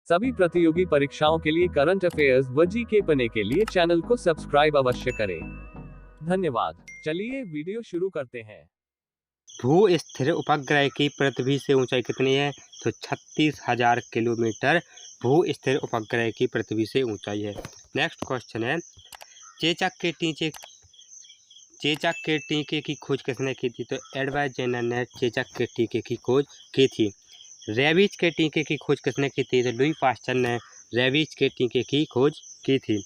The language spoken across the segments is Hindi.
सभी प्रतियोगी परीक्षाओं के लिए करंट अफेयर्स व जीके पढ़ने के लिए चैनल को सब्सक्राइब अवश्य करें। धन्यवाद। चलिए वीडियो शुरू करते हैं। भू स्थिर उपग्रह की पृथ्वी से ऊंचाई कितनी है? तो 36,000 किलोमीटर भू स्थिर उपग्रह की पृथ्वी से ऊंचाई है। नेक्स्ट क्वेश्चन है, चेचक के टीके की खोज किसने की थी? तो एडवर्ड जेनर ने चेचक के टीके की खोज की थी। रेबीज के टीके की खोज किसने की थी? तो लुई पास्चर ने रेबीज के टीके की खोज की थी।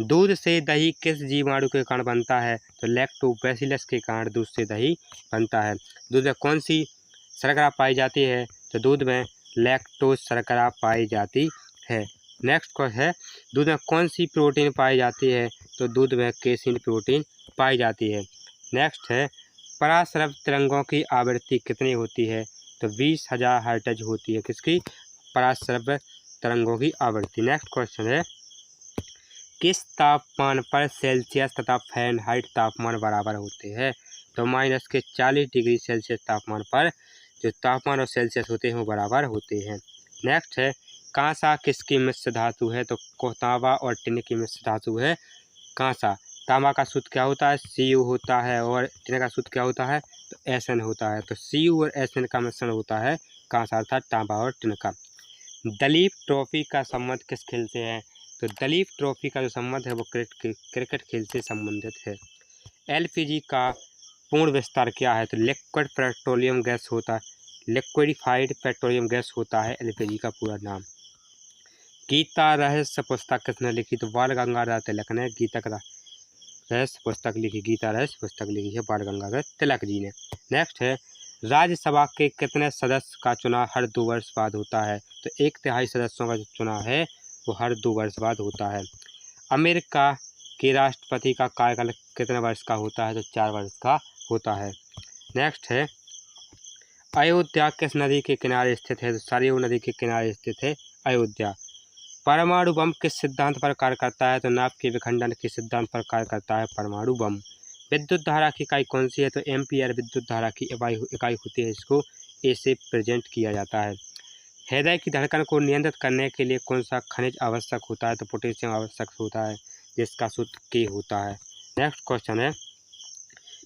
दूध से दही किस जीवाणु के कारण बनता है? तो लैक्टोबैसिलस के कारण दूध से दही बनता है। दूध में कौन सी शर्करा पाई जाती है? तो दूध में लैक्टोज शर्करा पाई जाती है। नेक्स्ट क्वेश्चन है, दूध में कौन सी प्रोटीन पाई जाती है? तो दूध में केसिन प्रोटीन पाई जाती है। नेक्स्ट है, पराश्रव तरंगों की आवृत्ति कितनी होती है? तो 20,000 हर्ट्ज होती है किसकी? पराश्रव तरंगों की आवृत्ति। नेक्स्ट क्वेश्चन है, किस तापमान पर सेल्सियस तथा फ़ारेनहाइट तापमान बराबर होते हैं? तो -40 डिग्री सेल्सियस तापमान पर जो तापमान और सेल्सियस होते हैं वो बराबर होते हैं। नेक्स्ट है, कांसा किसकी मिश्र धातु है? तो तांबा और टिन की मिश्र धातु है कांसा। तांबा का सूत्र क्या होता है? Cu होता है और टिन का सूत्र क्या होता है? तो Sn होता है। तो Cu और Sn का मिश्रण होता है कांसा अर्थात तांबा और टिन का। दलीप ट्रॉफी का संबंध किस खेल से है? तो दलीप ट्रॉफी का जो संबंध है वो क्रिकेट खेल से संबंधित है। एलपीजी का पूर्ण विस्तार क्या है? तो लिक्विड पेट्रोलियम गैस होता है, लिक्विडिफाइड पेट्रोलियम गैस होता है एलपीजी का पूरा नाम। गीता रहस्य पुस्तक किसने लिखी? तो बाल गंगाधर तिलक ने गीता रहस्य पुस्तक लिखी। गीता रहस्य पुस्तक लिखी है बाल गंगाधर तिलक जी ने। नेक्स्ट है, राज्यसभा के कितने सदस्य का चुनाव हर 2 वर्ष बाद होता है? तो 1/3 सदस्यों का जो चुनाव है वो हर 2 वर्ष बाद होता है। अमेरिका के राष्ट्रपति का कार्यकाल कितने वर्ष का होता है? तो 4 वर्ष का होता है। नेक्स्ट है, अयोध्या किस नदी के किनारे स्थित है? तो सरयू नदी के किनारे स्थित है अयोध्या। परमाणु बम किस सिद्धांत पर कार्य करता है? तो नाभिक के विखंडन के सिद्धांत पर कार्य करता है परमाणु बम। विद्युत धारा की इकाई कौन सी है? तो एम्पियर विद्युत धारा की इकाई होती है, इसको ए से प्रेजेंट किया जाता है। हृदय की धड़कन को नियंत्रित करने के लिए कौन सा खनिज आवश्यक होता है? तो पोटेशियम आवश्यक होता है, जिसका सूत्र के होता है। नेक्स्ट क्वेश्चन है,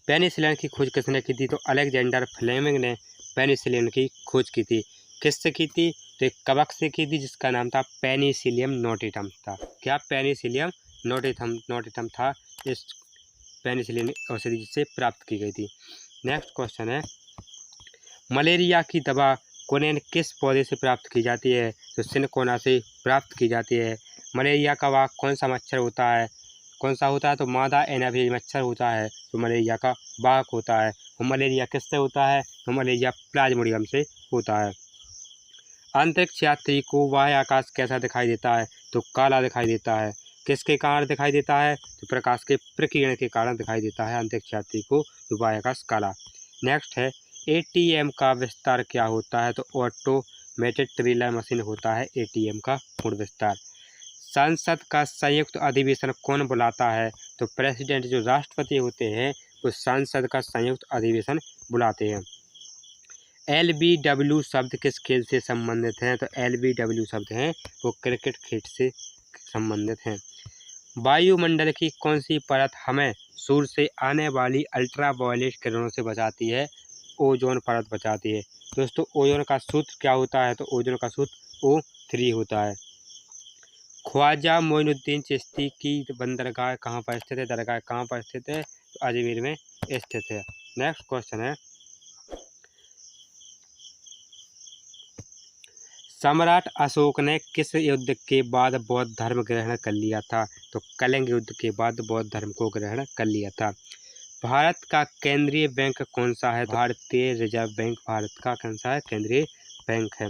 पेनिसिलिन की खोज किसने की थी? तो अलेक्जेंडर फ्लेमिंग ने पेनिसिलिन की खोज की थी। किससे की थी? तो एक कवक से की थी जिसका नाम था पेनिसिलियम नोटेटम था। क्या? पेनिसिलियम नोटेटम था इस पेनिसिलिन औषधि जिससे प्राप्त की गई थी। नेक्स्ट क्वेश्चन है, मलेरिया की दवा कोनेन किस पौधे से प्राप्त की जाती है? तो सिनकोना से प्राप्त की जाती है। मलेरिया का वाहक कौन सा मच्छर होता है? कौन सा होता है? तो मादा एनाफिज मच्छर होता है तो मलेरिया का वाहक होता है। और मलेरिया किससे होता है? तो मलेरिया प्लाज्मोडियम से होता है। अंतरिक्ष यात्री को बाह्य आकाश कैसा दिखाई देता है? तो काला दिखाई देता है। किसके कारण दिखाई देता है? तो प्रकाश के प्रकीर्ण के कारण दिखाई देता है अंतरिक्ष यात्री को जो बाह्य आकाश काला। नेक्स्ट है, एटीएम का विस्तार क्या होता है? तो ऑटोमेटेड टेलर मशीन होता है एटीएम का पूर्ण विस्तार। संसद का संयुक्त अधिवेशन कौन बुलाता है? तो प्रेसिडेंट जो राष्ट्रपति होते हैं वो संसद का संयुक्त अधिवेशन बुलाते हैं। LBW शब्द किस खेल से संबंधित हैं? तो LBW शब्द हैं वो क्रिकेट खेल से संबंधित हैं। वायुमंडल की कौन सी परत हमें सूर्य से आने वाली अल्ट्रावायलेट किरणों से बचाती है? ओजोन परत बचाती है। दोस्तों ओजोन का सूत्र क्या होता है? तो ओजोन का सूत्र O3 होता है। ख्वाजा मोइनुद्दीन चिश्ती की बंदरगाह कहाँ पर स्थित है? दरगाह कहाँ पर स्थित है? तो अजमेर में स्थित है। नेक्स्ट क्वेश्चन है, सम्राट अशोक ने किस युद्ध के बाद बौद्ध धर्म ग्रहण कर लिया था? तो कलिंग युद्ध के बाद बौद्ध धर्म को ग्रहण कर लिया था। भारत का केंद्रीय बैंक कौन सा है? भारतीय रिजर्व बैंक भारत का कौन सा है? केंद्रीय बैंक है।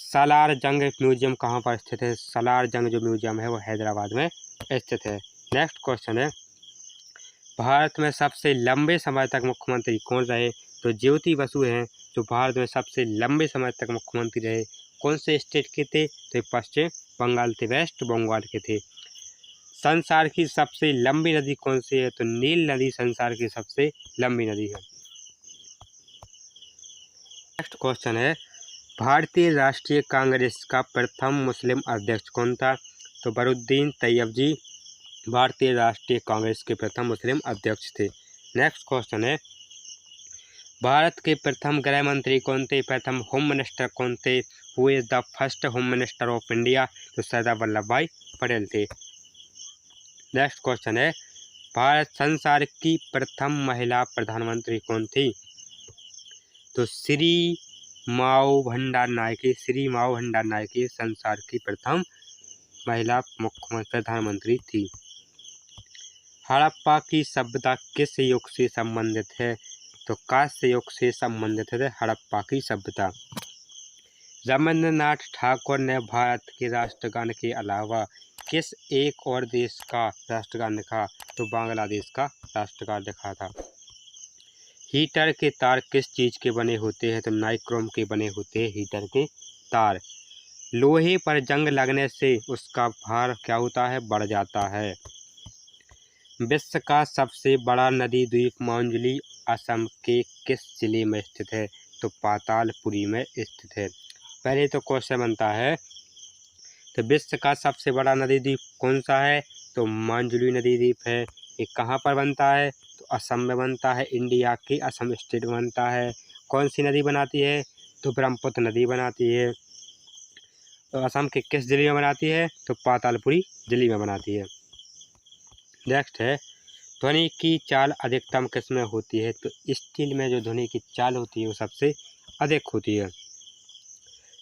सालार जंग म्यूजियम कहाँ पर स्थित है? सालार जंग जो म्यूजियम है वो हैदराबाद में स्थित है। नेक्स्ट क्वेश्चन है, भारत में सबसे लंबे समय तक मुख्यमंत्री कौन रहे? तो ज्योति बसु हैं जो भारत में सबसे लंबे समय तक मुख्यमंत्री रहे। कौन से स्टेट के थे? तो पश्चिम बंगाल थे, वेस्ट बंगाल के थे। संसार की सबसे लंबी नदी कौन सी है? तो नील नदी संसार की सबसे लंबी नदी है। नेक्स्ट क्वेश्चन है, भारतीय राष्ट्रीय कांग्रेस का प्रथम मुस्लिम अध्यक्ष कौन था? तो बरुद्दीन तैयब जी भारतीय राष्ट्रीय कांग्रेस के प्रथम मुस्लिम अध्यक्ष थे। नेक्स्ट क्वेश्चन है, भारत के प्रथम गृह मंत्री कौन थे? प्रथम होम मिनिस्टर कौन थे? Who is the first home minister of India? तो सरदार वल्लभ भाई पटेल थे। नेक्स्ट क्वेश्चन है, भारत संसार की प्रथम महिला प्रधानमंत्री कौन थी? तो श्री माओ भंडार नायकी संसार की प्रथम महिला मुख्यमंत्री प्रधानमंत्री थी। हड़प्पा की सभ्यता किस युग से संबंधित है? तो कांस्य युग से संबंधित है हड़प्पा की सभ्यता। रविंद्रनाथ ठाकुर ने भारत के राष्ट्रगान के अलावा किस एक और देश का राष्ट्रगान लिखा? तो बांग्लादेश का राष्ट्रगान लिखा था। हीटर के तार किस चीज़ के बने होते हैं? तो नाइक्रोम के बने होते हैं हीटर के तार। लोहे पर जंग लगने से उसका भार क्या होता है? बढ़ जाता है। विश्व का सबसे बड़ा नदी द्वीप माजुली असम के किस जिले में स्थित है? तो पातालपुरी में स्थित है। पहले तो क्वेश्चन बनता है, तो विश्व का सबसे बड़ा नदी द्वीप कौन सा है? तो माजुली नदी द्वीप है। ये कहाँ पर बनता है? तो असम में बनता है, इंडिया के असम स्टेट में बनता है। कौन सी नदी बनाती है? तो ब्रह्मपुत्र नदी बनाती है। तो असम के किस जिले में बनाती है? तो पातालपुरी जिले में बनाती है। नेक्स्ट है, ध्वनि की चाल अधिकतम किस में होती है? तो स्टील में जो ध्वनि की चाल होती है वो सबसे अधिक होती है।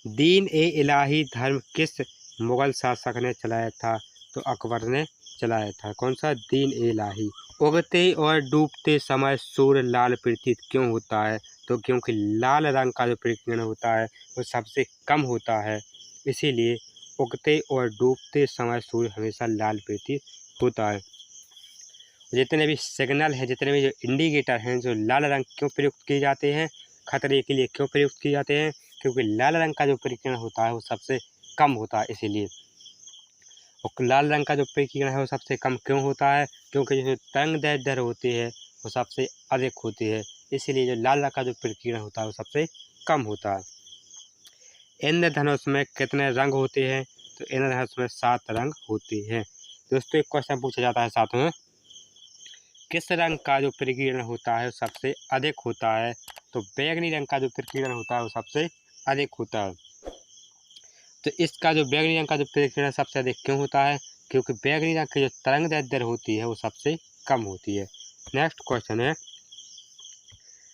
दीन ए इलाही धर्म किस मुगल शासक ने चलाया था? तो अकबर ने चलाया था। कौन सा? दीन ए इलाही। उगते और डूबते समय सूर्य लाल प्रतीत क्यों होता है? तो क्योंकि लाल रंग का जो प्रकीर्ण होता है वो सबसे कम होता है, इसीलिए उगते और डूबते समय सूर्य हमेशा लाल प्रतीत होता है। जितने भी सिग्नल हैं, जितने भी जो इंडिकेटर हैं, जो लाल रंग क्यों प्रयुक्त किए जाते हैं? खतरे के लिए क्यों प्रयुक्त किए जाते हैं? क्योंकि लाल रंग का जो प्रकीर्ण होता है वो सबसे कम होता है, इसीलिए। और लाल रंग का जो प्रकीर्ण है वो सबसे कम क्यों होता है? क्योंकि जो तरंगदैर्ध्य होती है वो सबसे अधिक होती है, इसीलिए जो लाल रंग का जो प्रकीर्ण होता है वो सबसे कम होता है। इंद्रधनुष में कितने रंग होते हैं? तो इंद्रधनुष में 7 रंग होते हैं। दोस्तों, एक क्वेश्चन पूछा जाता है साथ में, किस रंग का जो प्रकीर्ण होता है वो सबसे अधिक होता है? तो बैंगनी रंग का जो प्रकीर्ण होता है वो सबसे अधिक होता है। तो इसका जो बैंगनी रंग का जो प्रकीर्ण सबसे अधिक क्यों होता है? क्योंकि बैंगनी रंग की जो तरंगदैर्ध्य होती है वो सबसे कम होती है। नेक्स्ट क्वेश्चन है,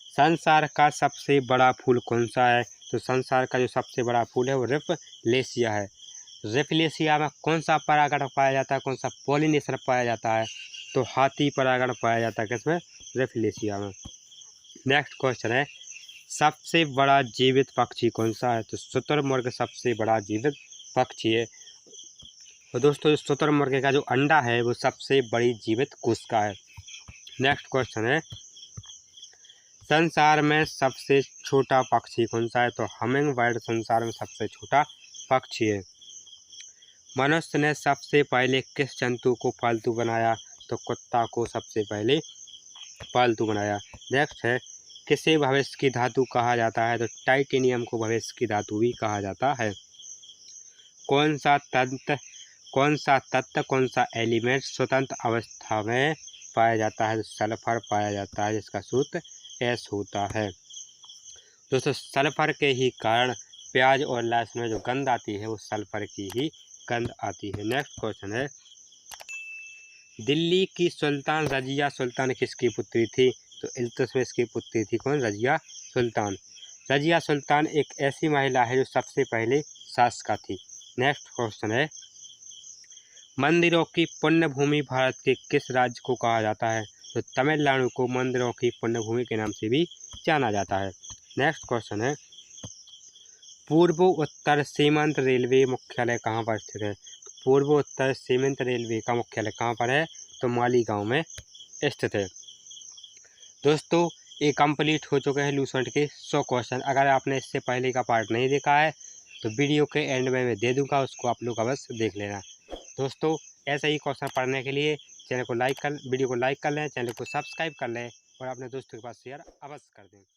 संसार का सबसे बड़ा फूल कौन सा है? तो संसार का जो सबसे बड़ा फूल है वो रिपलेशिया है। रिपलेशिया में कौन सा परागण पाया जाता है? कौन सा पॉलिनेशन पाया जाता है? तो हाथी परागण पाया जाता है किसमें? रिपलेशिया में। नेक्स्ट क्वेश्चन है, सबसे बड़ा जीवित पक्षी कौन सा है? तो शुतुरमुर्ग सबसे बड़ा जीवित पक्षी है। तो दोस्तों, शुतुरमुर्ग का जो अंडा है वो सबसे बड़ी जीवित कोशिका है। नेक्स्ट क्वेश्चन है, संसार में सबसे छोटा पक्षी कौन सा है? तो हमिंग बर्ड संसार में सबसे छोटा पक्षी है। मनुष्य ने सबसे पहले किस जंतु को पालतू बनाया? तो कुत्ता को सबसे पहले पालतू बनाया। नेक्स्ट है, किसे भविष्य की धातु कहा जाता है? तो टाइटेनियम को भविष्य की धातु भी कहा जाता है। कौन सा तत्व कौन सा एलिमेंट स्वतंत्र अवस्था में पाया जाता है? तो सल्फर पाया जाता है, जिसका सूत्र S होता है। दोस्तों, सल्फर के ही कारण प्याज और लहसुन में जो गंध आती है वो सल्फर की ही गंध आती है। नेक्स्ट क्वेश्चन है, दिल्ली की सुल्तान रजिया सुल्तान किसकी पुत्री थी? तो इल्तुतमिश की पुत्री थी। कौन? रजिया सुल्तान। रजिया सुल्तान एक ऐसी महिला है जो सबसे पहले शासका थी। नेक्स्ट क्वेश्चन है, मंदिरों की पुण्य भूमि भारत के किस राज्य को कहा जाता है? तो तमिलनाडु को मंदिरों की पुण्य भूमि के नाम से भी जाना जाता है। नेक्स्ट क्वेश्चन है, पूर्व उत्तर सीमांत रेलवे मुख्यालय कहाँ पर स्थित है? पूर्व उत्तर सीमांत रेलवे का मुख्यालय कहाँ पर है? तो मालीगांव में स्थित है। दोस्तों, ये कंप्लीट हो चुके हैं लूसेंट के 100 क्वेश्चन। अगर आपने इससे पहले का पार्ट नहीं देखा है तो वीडियो के एंड में मैं दे दूंगा, उसको आप लोग अवश्य देख लेना। दोस्तों, ऐसे ही क्वेश्चन पढ़ने के लिए वीडियो को लाइक कर लें, चैनल को सब्सक्राइब कर लें और अपने दोस्तों के पास शेयर अवश्य कर दें।